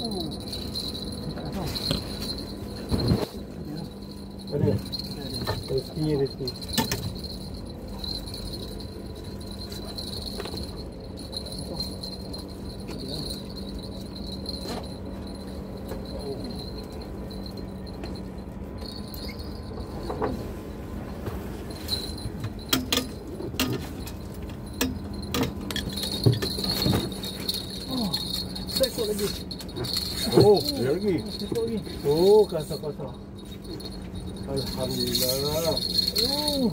Mana? Rezeki. Sekok lagi. Oh, ada lagi. Sekok lagi. Oh, kasar-kasar. Alhamdulillah. Oh.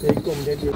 Sekom jadi.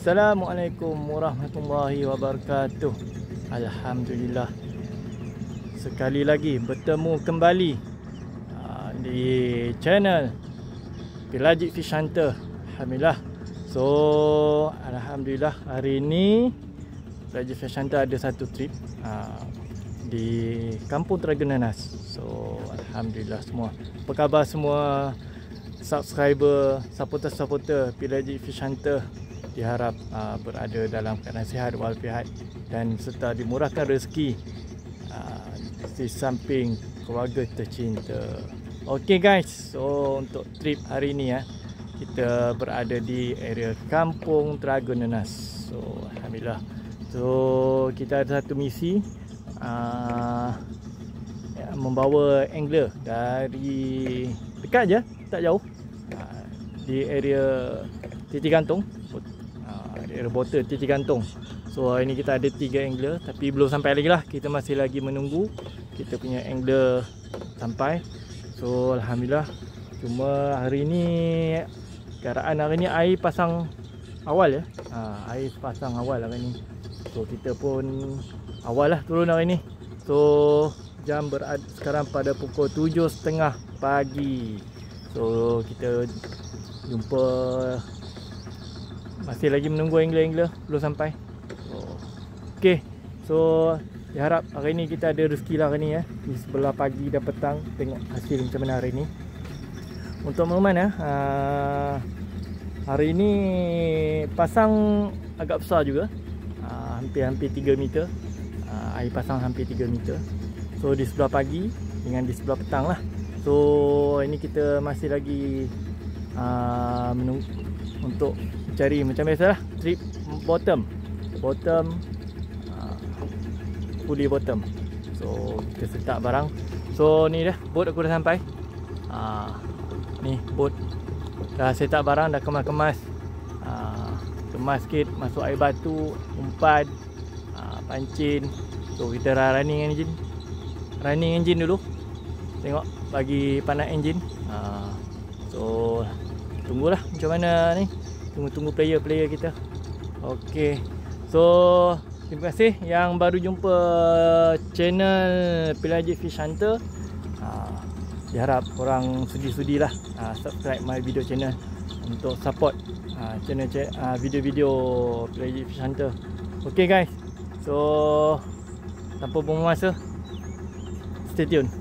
Assalamualaikum warahmatullahi wabarakatuh. Alhamdulillah, sekali lagi bertemu kembali di channel Pelagic Fish Hunter. Alhamdulillah. So alhamdulillah, hari ini Pelagic Fish Hunter ada satu trip di Kampung Teraga Nanas. So alhamdulillah semua. Apa khabar semua subscriber, supporter Pelagic Fish Hunter? Diharap berada dalam keadaan sihat walafiat dan serta dimurahkan rezeki di samping keluarga tercinta. Okey guys, so untuk trip hari ini kita berada di area Kampung Teraga Nanas. So alhamdulillah. So kita ada satu misi membawa angler dari dekat je, tak jauh, di area Titik Gantung, area botol Titik Gantung. So hari ni kita ada 3 angler tapi belum sampai lagi lah. Kita masih lagi menunggu kita punya angler sampai. So alhamdulillah. Cuma hari ni keadaan hari ni air pasang awal air pasang awal hari ni. So kita pun awal lah turun hari ni. So jam berada sekarang pada pukul 7.30 pagi. So kita jumpa, masih lagi menunggu angler-angler belum sampai. Okey. So diharap hari ni kita ada rezeki lah hari ni di sebelah pagi dan petang. Tengok hasil macam mana hari ni. Untuk Merman hari ni pasang agak besar juga. Hampir 3 meter. Air pasang hampir 3 meter. So di sebelah pagi dengan di sebelah petang lah. So ini kita masih lagi menunggu untuk cari macam biasalah, trip bottom fully bottom. So kita setak barang. So ni dah boat aku dah sampai. Ni boat dah setak barang, dah kemas-kemas, kemas sikit, masuk air batu, umpan, pancing. So kita running engine dulu, tengok bagi panas engine. So tunggulah macam mana ni. Tunggu player kita. Okey. So terima kasih yang baru jumpa channel Pelagic Fish Hunter. Diharap korang sudi-sudilah subscribe my video channel untuk support channel video-video Pelagic Fish Hunter. Okey guys. So tanpa buang masa, stay tune.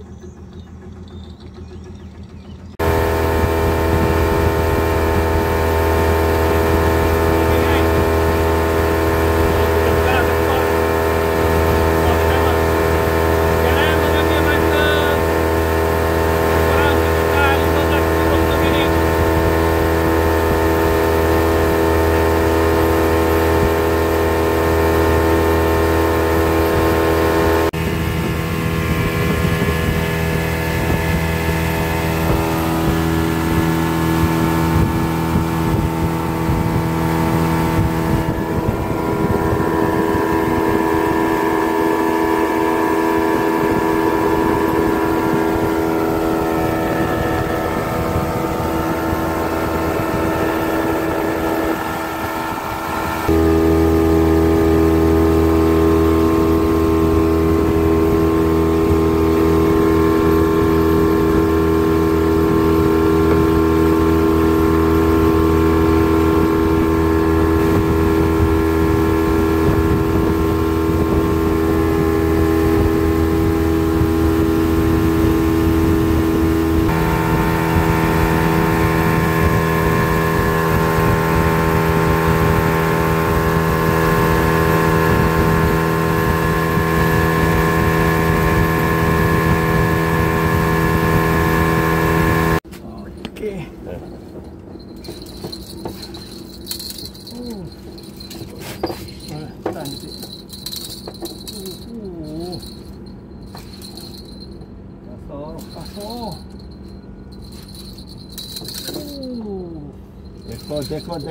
Oh, tekong.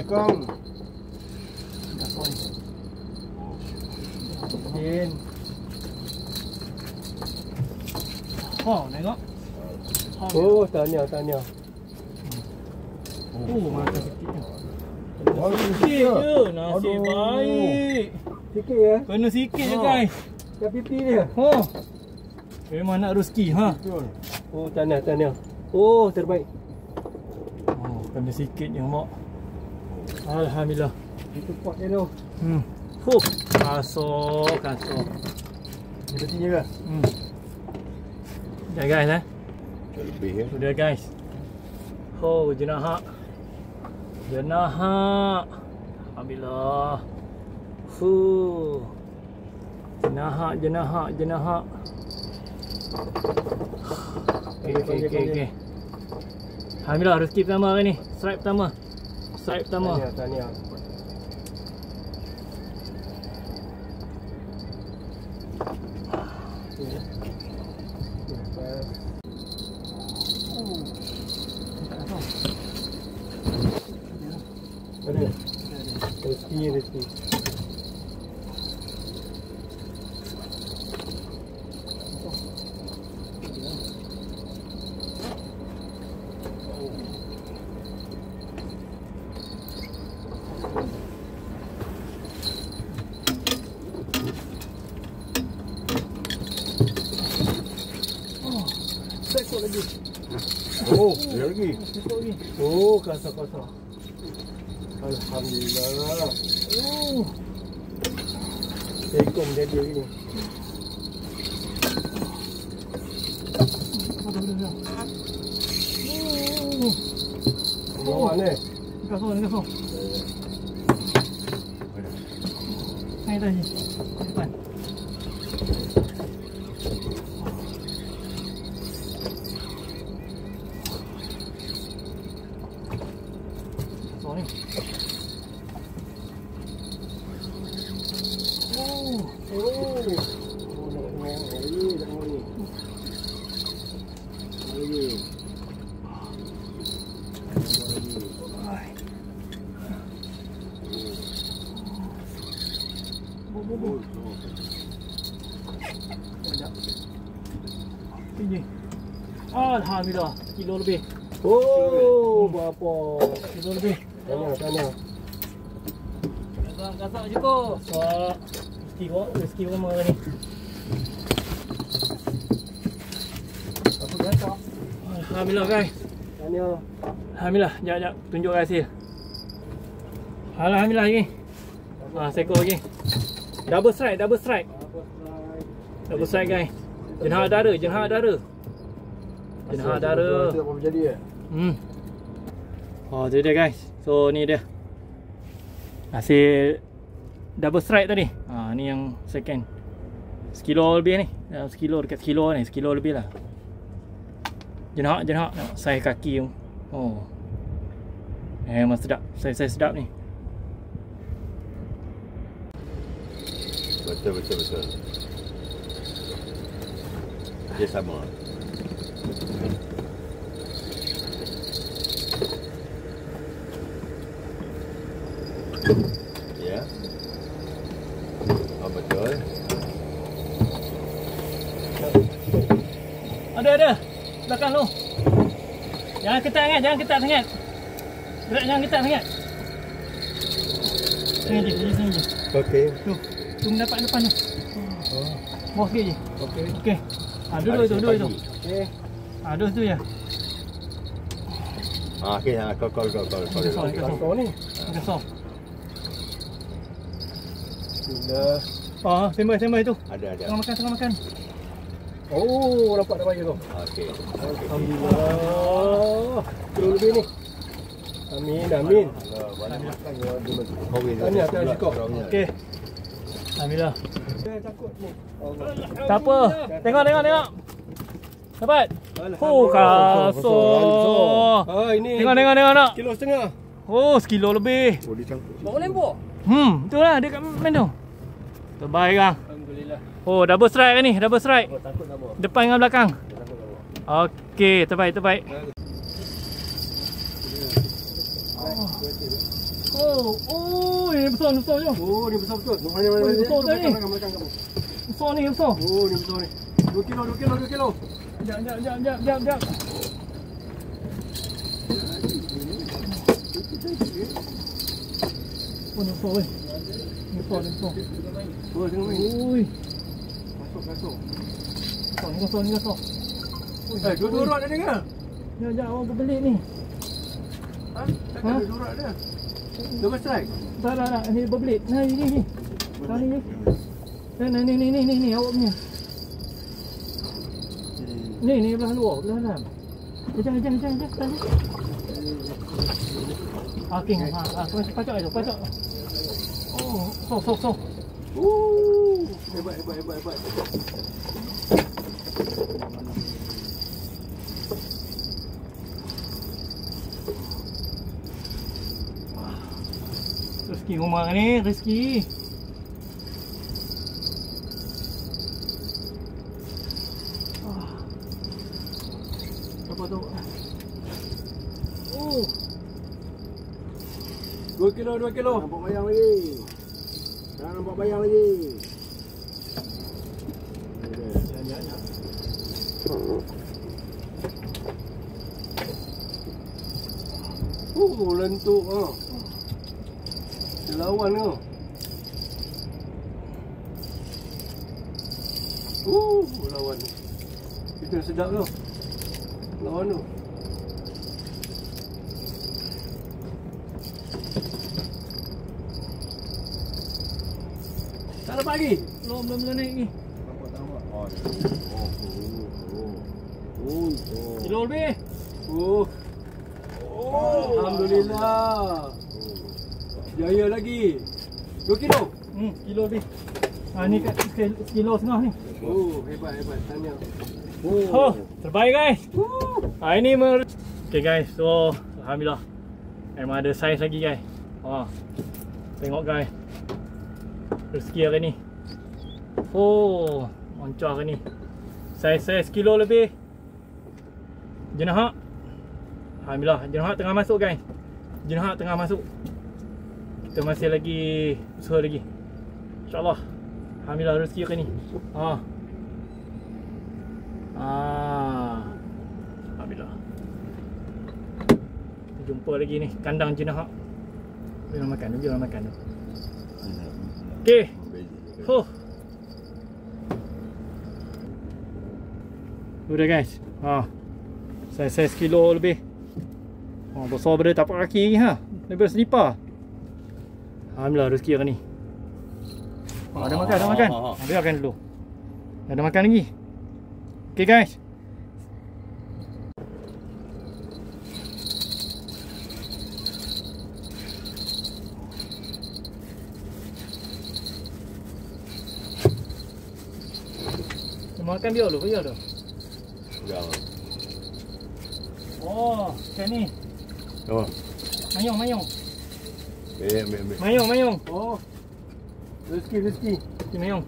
Din. Oh, tengok. Oh, tahniah. Oh, makan sikit. Oh, Sikit je, nasib baik. Sikit ya. Kena sikit je Oh. guys. Kat pipi dia. Oh. Memang nak rezeki ha. Betul. Oh, tahniah. Oh, terbaik. Oh, kena sikit je mak. Alhamdulillah. Itu pot dia tu. Kasar. Dia betina ke? Dah guys Lebih ya. Sudah guys. Oh, jenahak. Alhamdulillah. Jenahak. Okay. Alhamdulillah, rezeki pertama hari ni. Strike pertama. Tahniah. Ada. Rezeki. Sekot lagi. Oh, dia lagi. Sekot lagi. Oh, kasar. Alhamdulillah. Tekong jadi ni. Mana? Kasar. Naik tadi. Depan. Kasar ni. Tinggi. Alhamdulillah, kilo lebih. Oh, berapa? Kilo lebih. Tanya. Kasar cukup. Kasar. Rezeki rumah hari ni. Apa gasak? Alhamdulillah guys. Tanya. Alhamdulillah. Jap. Tunjuk hasil. Alhamdulillah lagi. Sekor lagi. Double strike. Double strike guys. Jenahak dara. Tidak apa jadi ya? Oh, tu dia guys. So ni dia hasil double strike tadi. Ni yang second. Sekilo lebih ni. Dekat sekilo ni. Sekilo lebih lah. Jenahak. Tengok saiz kaki tu. Oh. Memang sedap. Saiz sedap ni. Betul. Dia sama. Ya. Oh, betul. Ada. Belakang tu. Jangan ketat sangat. Gerak jangan ketat sangat. Sini je. Okey. Tu mendapat depan tu. Bawah sikit je. Okey. Duduk itu. Okey. Duduk situ je. Okey, kau. Kau ni. Kasar. Bismillah. Sembah itu. Ada. Tengah makan. Oh, nampak dah baju tu. Okey. Alhamdulillah. Kilo lebih ni. Amin. Banyak makan kau Tahniah cukup. Okey. Alhamdulillah. Saya takut ni. Tak apa. Tengok. Dapat. Kasar. Ini. Tengok nak. Kilo setengah. Oh, sekilo lebih. Oh, dicangkuk. Bawa lembok. Itulah dia kat main tu. Terbaik kan. Alhamdulillah. Oh, double strike ni. Oh, takut tak bawa. Depan dengan belakang. Takut tak bawa. Okey, terbaik. Oh, ini besar je. Oh, ni besar betul. Mana Besar tak ni? Makan. Besar ni, besar. Oh, ni besar ni. 2 kilo. Jap. Oh, ni besar weh. Ni besar. Oh, tengok ni. Ui, Masuk. ni besar. Dua rod ada ke? Jap, awak berbelit ni. Ha? Takkan ada 2 rod ada? Double strike? Tak. Ni berbelit. Nah, ni. Tahu ni. Ni awak punya. Ni belah luar, belah dalam. Jangan. Tadi. Okey, pacak. Oh, sok. Hebat. Rezeki rumah ni, rezeki. Apa tu? Oh. 2 kilo. Nampak bayang lagi. Dah nampak bayang lagi. Ya. Lentuk ah. Lawan ke? Lawan. Itu sedap tu. Lawan tu. Tak dapat lagi? Belum naik ni. Kilo lebih. Alhamdulillah. Jaya lagi. 2 kilo. Kilo lebih. Ni kat sekilo setengah ni. Hebat. Tahniah. Terbaik guys. Ini okay guys, so alhamdulillah memang ada saiz lagi guys. Tengok guys, rezeki hari ni. Moncar hari ni. Saiz kilo lebih. Jenahak. Alhamdulillah, jenahak tengah masuk guys. Kita masih lagi usaha lagi. InsyaAllah. Alhamdulillah rezeki hari ni. Alhamdulillah. Kita jumpa lagi ni kandang jenahak. Jangan makan tu. Okey. Udah guys. Saiz kilo lebih. Besar pada tapak kaki lagi daripada selipar. Alhamdulillah rezeki hari ni. Ada makan. Biarkan dulu. Ada makan lagi. Okay guys. Makan biar dulu. Macam ni. Mayong. Mayong. Rezeki. Ni mayong.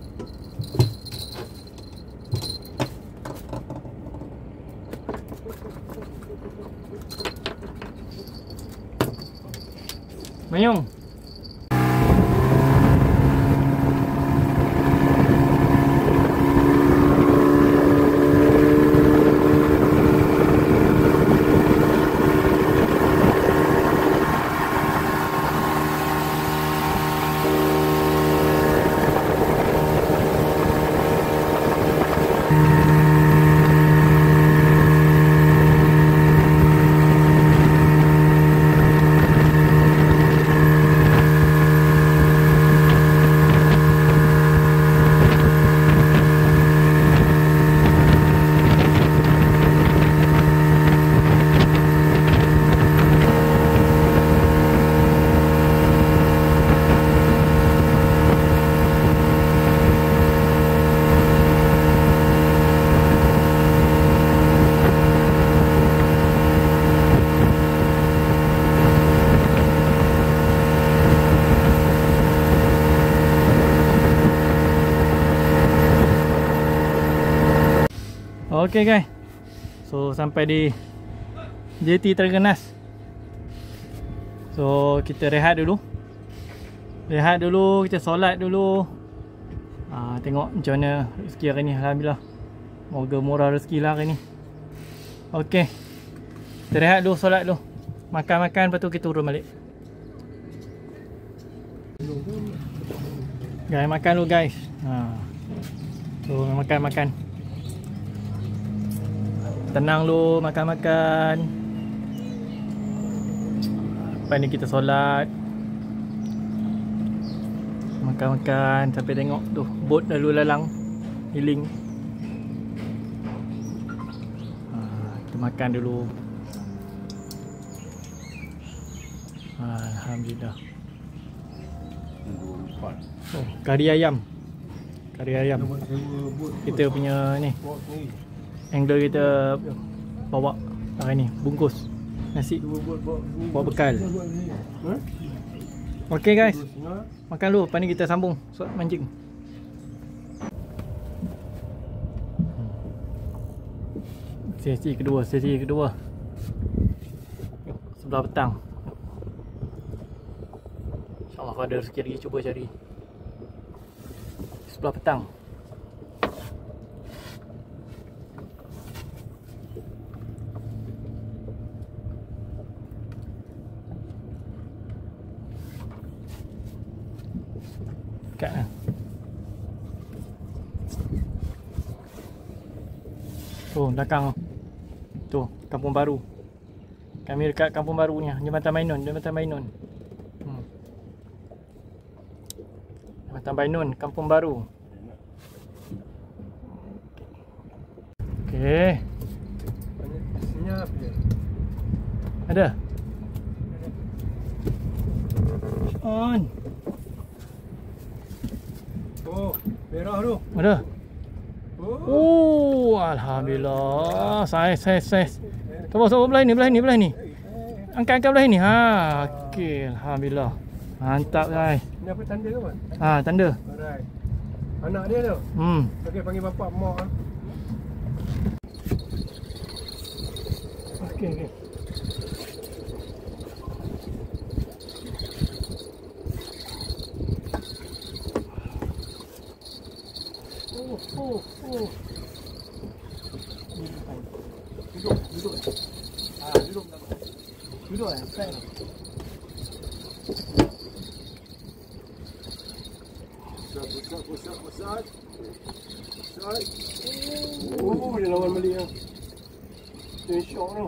Mayong. Okay guys, so sampai di JT Tergenas. So kita rehat dulu. Rehat dulu, kita solat dulu. Tengok macam mana rezeki hari ni. Alhamdulillah. Moga murah rezeki lah hari ni. Okey. Kita rehat dulu, solat dulu. Makan-makan, lepas tu kita turun balik. Guys, makan dulu guys. So makan-makan. Tenang dulu, makan-makan. Lepas ni kita solat. Makan-makan sampai tengok tu bot lalu lalang hiling. Kita makan dulu. Alhamdulillah. Oh, kari ayam. Kari ayam. Kita punya ni. Angler kita bawa hari ni bungkus nasi. Bawa bekal. Okey guys. Makan dulu, lepas ni kita sambung mancing. Sesi kedua. Sebelah petang. InsyaAllah kalau ada rezeki lagi cuba cari sebelah petang. Dekat lah. Tu belakang tu Kampung Baru. Kami dekat Kampung Baru ni, Jambatan Bainun. Jambatan Bainun, Kampung Baru. Okey. Senyap je. Ada? On. Oh, merah tu. Ada? Oh. Alhamdulillah. Saiz. Coba belah ni. Angkat belah ni. Okey, alhamdulillah. Mantap guys. Ni apa tanda ke apa? Tanda. Alright. Anak dia tu. Okey, panggil bapak mak. Okey. Oh. Duduk. Duduk lah. Pusat. Oh, dia lawan balik lah. Dia syok tu.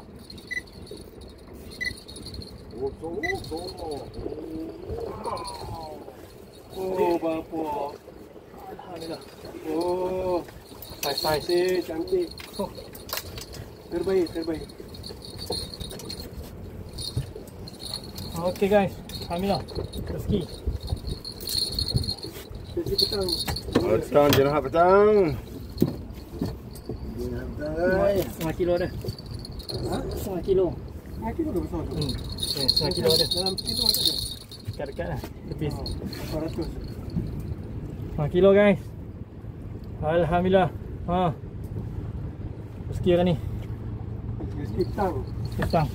Oh, bapak. Alhamdulillah. Oh, saiz cantik. Oh, terbaik. Okey guys, alhamdulillah. Rezeki. Petang. Petang, jenah petang. Setengah kilo ada. Setengah kilo. Makin tu besar tu. Setengah kilo ada. Dalam kilo ada. Dekat lah. Lebih 400. setengah kilo guys. Alhamdulillah. Rezeki hari ni. Rezeki petang.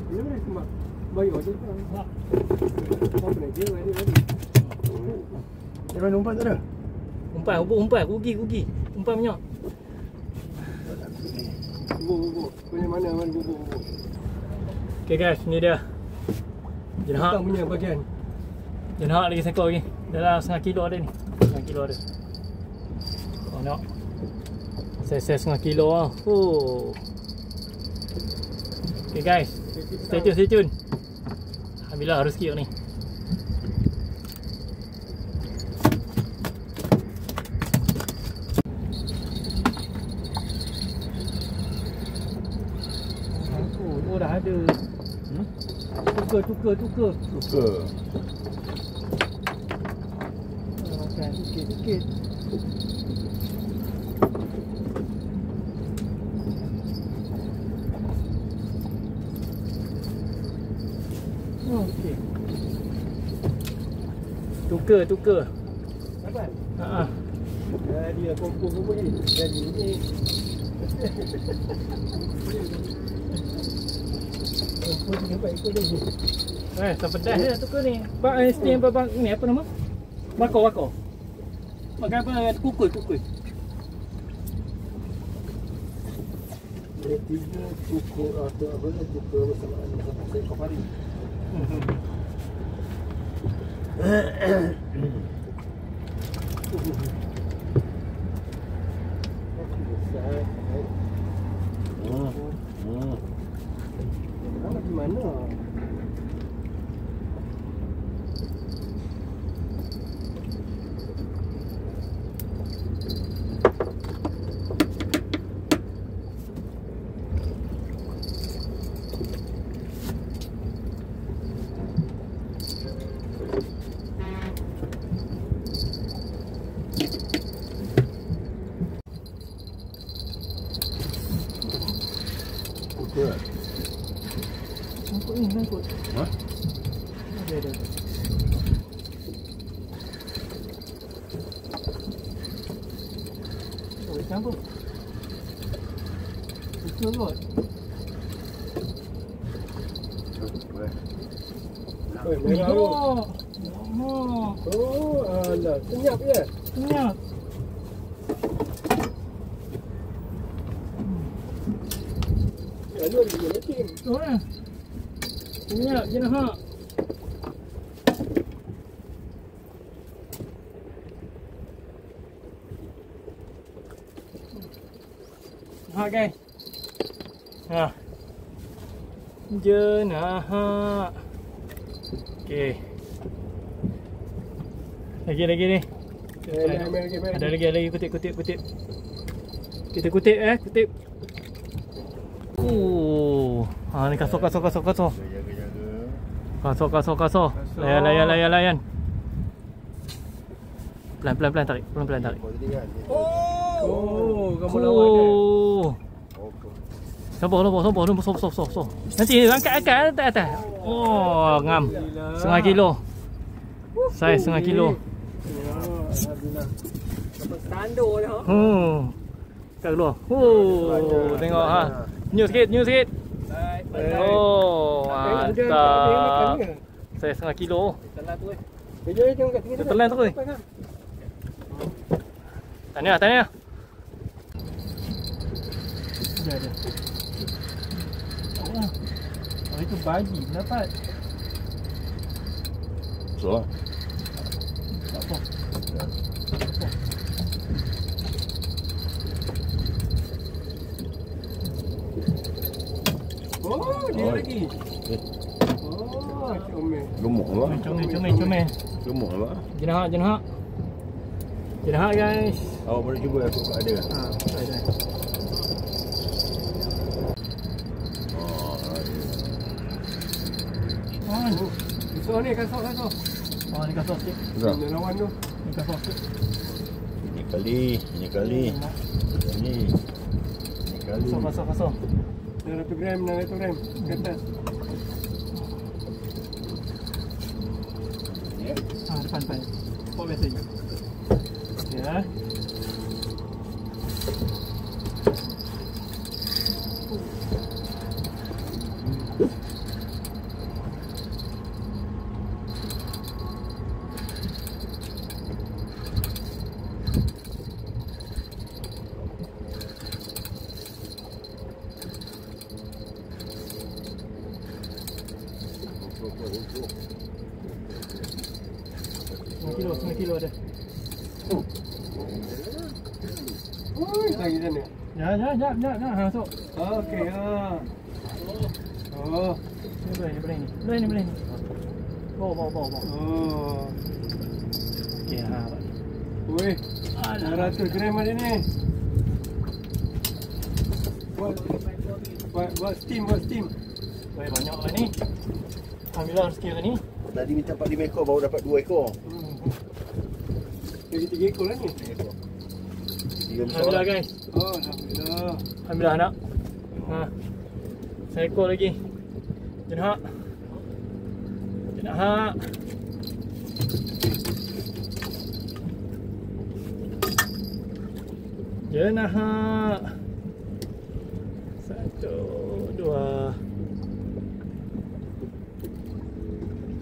Dia boleh sembah. Bayu je kan. Apa nak dia ni? Dia main umpan tak ada? Umpan, rugi. Umpan banyak. Gugur. Punya mana gugur. Okay guys, ni dia. Petang punya bagian. Jenhak lagi sekor lagi. Dalam setengah kilo ada ni. Setengah kilo ada. Oh nak. Saya setengah kilo lah. Okay guys, stay tune. Alhamdulillah rezeki ni. Oh dah ada. Tukar. Makan sikit. Okey. Tukar. Dapat? Ha. Dia kompon ni. Jadi ni. Kompon sampai ikut dia. Tak pedas dia tu ke ni. Bak steam apa ni apa nama? Bakar. Makan apa? Kukuy. Dia 3 cukup atau apa ni cukup bersamaan dengan seekor pari. Di mana? Kuat. Mangkuk ni, mangkuk. Ha? Ada. Oh, campur. Betul kot. Merah tu. Lama. Oh, alah, senyap je. Senyap. Lalu ada dia macam. Oh ya. Senyap je nak. Ha guys. Ha. Jenah. Okey. Lagi ni. Ada lagi kutip. Kita kutip kutip. Ni kasar. Jaga. Kasar. Layan. Pelan tarik. Oh, kamu lawan dia. Sabar. Nanti angkat atas. Oh, ngam. Setengah kilo. Saiz setengah kilo. Alhamdulillah. Dapat stando dah. Kat keluar. Tengok ha. New sikit. Oh, mantap. Saya setengah kilo. Telan tu. Dia tengok kat sini. Telan tu. Tanya. Ada. Oh, itu baji dapat. So. Tak apa. Oh, dia lagi. Oh, comel. Gemuk lah. Comel. Gemuk lah. Jenah guys. Awak boleh cuba aku ada. Ada. Besar ni kasar. Ni kasar sikit. Sudah. Dia lawan tu. Ni kasar sikit. Ini kali. Ini kali. Kasar. 600 gram ke atas. Depan. Kau biasa je. Ya. Setengah kilo ada. Lagi sana. Ya, masuk. Okey, Oh. Boleh ni. Bawa. Oh. Okey, Weh. 600 gram ada ni. Buat steam. Weh, banyak lah ni. Alhamdulillah rezeki hari ni. Tadi minta 45 ekor baru dapat 2 ekor. Jadi 3 ekor lah ni. 3 besar. Alhamdulillah guys. Oh, alhamdulillah. Alhamdulillah anak. Seekor lagi. Jenah. Jenahak. 1, 2.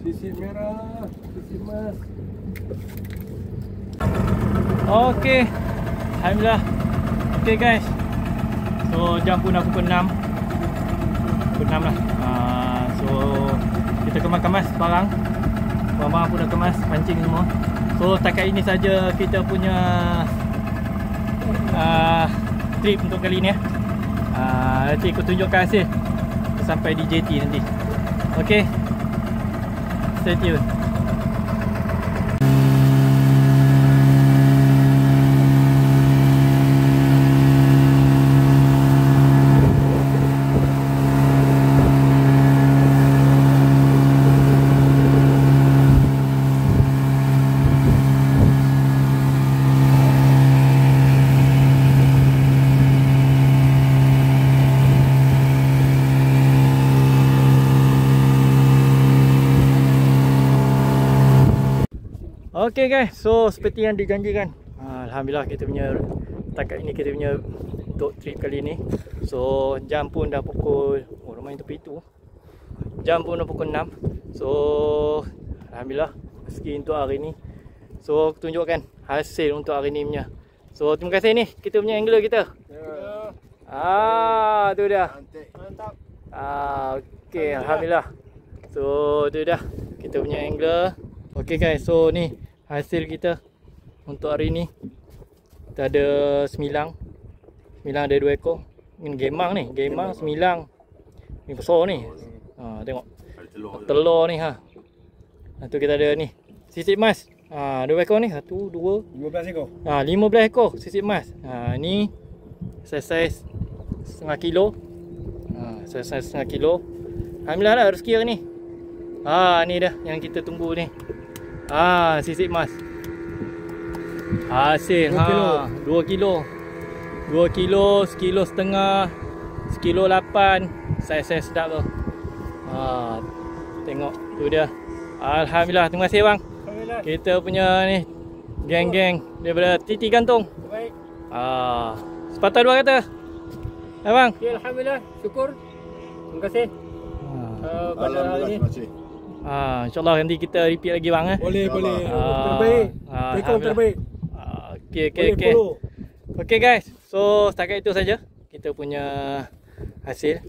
Sisip merah, sisip emas. Okey. Alhamdulillah. Okey guys. So jam pun dah pukul 6. Pukul 6 lah. So kita kemas-kemas barang. Barang pun dah kemas, pancing semua. So setakat ini saja kita punya trip untuk kali ni. Nanti aku tunjukkan hasil sampai di JT nanti. Okey. Stay tune. Okay guys, so seperti yang dijanjikan, Alhamdulillah kita punya setakat ini kita punya untuk trip kali ni. So jam pun dah pukul, lumayan tepi tu. Jam pun dah pukul 6. So Alhamdulillah rezeki untuk hari ni. So aku tunjukkan hasil untuk hari ni punya. So terima kasih ni kita punya angler kita. Tu dia. Mantap. Okay, Alhamdulillah. So tu dah kita punya angler. Okay guys, so ni hasil kita untuk hari ni. Kita ada semilang. Semilang ada 2 ekor. Ini gemang ni, gemang semilang. Ni besar ni. Tengok. Telur ni ha. Tu kita ada ni. Sisip emas. 2 ekor ni. 1, 2, 15 ekor. 15 ekor sisip emas. Ni saiz setengah kilo. Saiz setengah kilo. Alhamdulillah lah rezeki hari ni. Ni dah yang kita tunggu ni. Sisip emas. Hasil 2 kilo. 2 kilo, 1 kilo setengah, 1 kilo 8. Saiz sedap tu. Tengok tu dia. Alhamdulillah, terima kasih bang. Alhamdulillah. Kita punya ni geng-geng daripada Titi Gantung. Baik. Sepatah 2 kata. Bang. Okay, alhamdulillah. Syukur. Terima kasih. Pada hari ni. InsyaAllah nanti kita repeat lagi bang. Boleh. Terbaik. Tekong terbaik. Okay. Okay guys, so setakat itu saja kita punya hasil.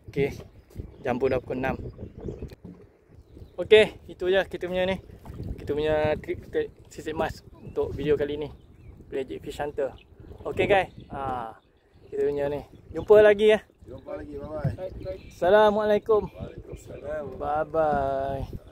Okay, jam pun dah pukul 6. Okay, itu je kita punya ni. Kita punya trip ke sisip emas untuk video kali ni. Pelagic Fish Hunter. Okay guys, kita punya ni. Jumpa lagi ya. Jumpa lagi, bye-bye. Assalamualaikum. Waalaikumsalam. Bye bye.